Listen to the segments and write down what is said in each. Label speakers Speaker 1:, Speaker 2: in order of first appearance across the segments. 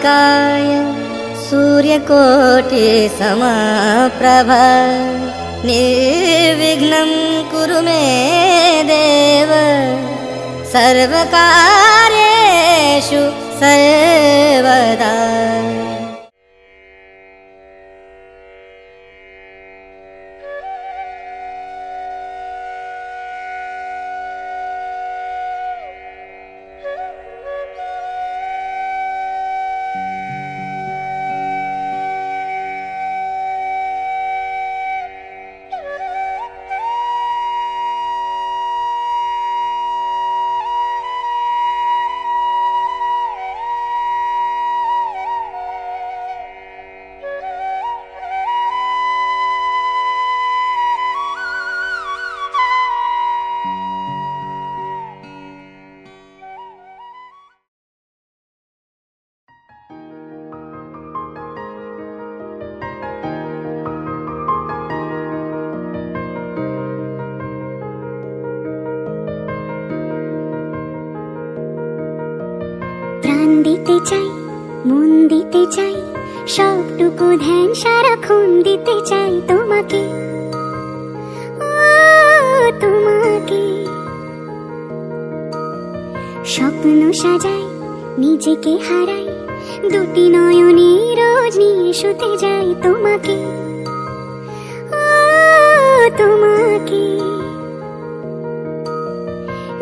Speaker 1: महाकाय सूर्यकोटि समप्रभ निर्विघ्नं कुरु मे देव सर्वकार्येषु सर्वदा।
Speaker 2: দিতে চাই, মন দিতে চাই, সবটুকু ধ্যান সারাক্ষণ দিতে চাই তোমাকে, তোমাকে। স্বপ্ন সাজাই, নিজেকে হারাই, দুটি নয়নে রোজ নিয়ে শুতে যাই তোমাকে, তোমাকে।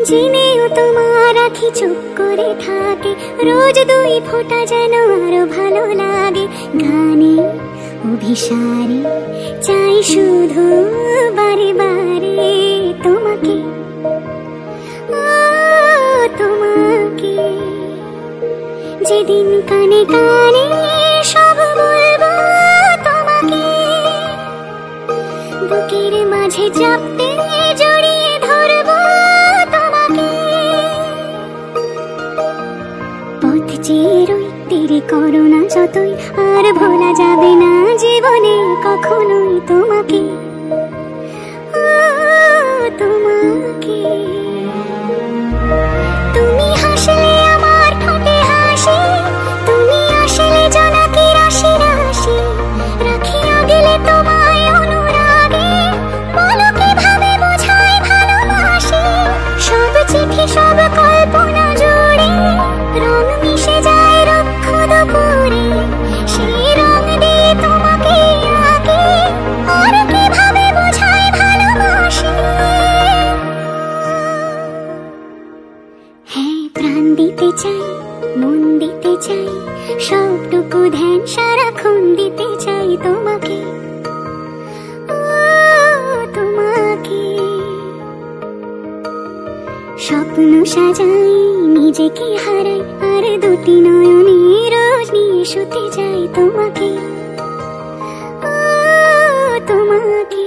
Speaker 2: জেনেও তোমার আখি চুপ করে থাকে, রোজ দুই ফোঁটা যেন আরো ভালো লাগে। গানে অভিসারে চাই শুধু বারে বারে তোমাকে, তোমাকে। যেদিন কানে কানে সব বলবো তোমাকে, বুকের মাঝে চাপতে জড়িয়ে ধরবো তোমাকে। পথ চেয়ে রই তেরে করোনা যতই, আর ভোলা যাবে না জীবনে কখনোই তোমাকে, তোমাকে। তুমি হাসলে আমার ঠোঁটে হাসি, তুমি আসলে জোনাকি রাশি রাশি, রাখিয়া গেলে তোমায় অনুরাগে, বলো কিভাবে বোঝাই ভালোবাসি। সব চিঠি সব কল্পনা জুড়ে রং মিশে যায় রুক্ষ দুপুরে, সেই রং দিয়ে তোমাকে আঁকি, আর কিভাবে বোঝাই ভালোবাসি। হ্যাঁ, প্রাণ দিতে চাই, মন দিতে চাই, সবটুকু ধ্যান সারাক্ষণ দিতে চাই তোমাকে, তোমাকে। স্বপ্ন সাজাই, নিজেকে হারাই, আর দুটি নয়নে রোজ নিয়ে শুতে যাই তোমাকে, তোমাকে।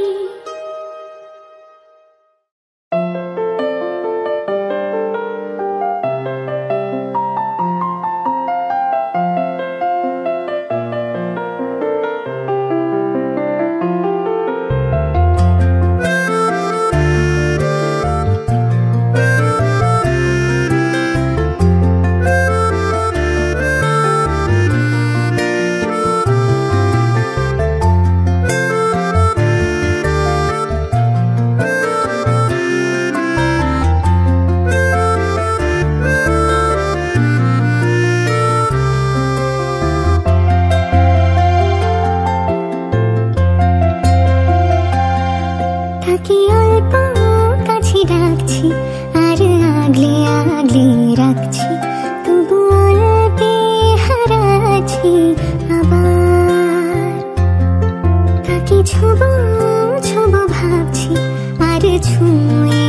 Speaker 2: ছোব ছোব ভাবছি, আর ছুঁয়ে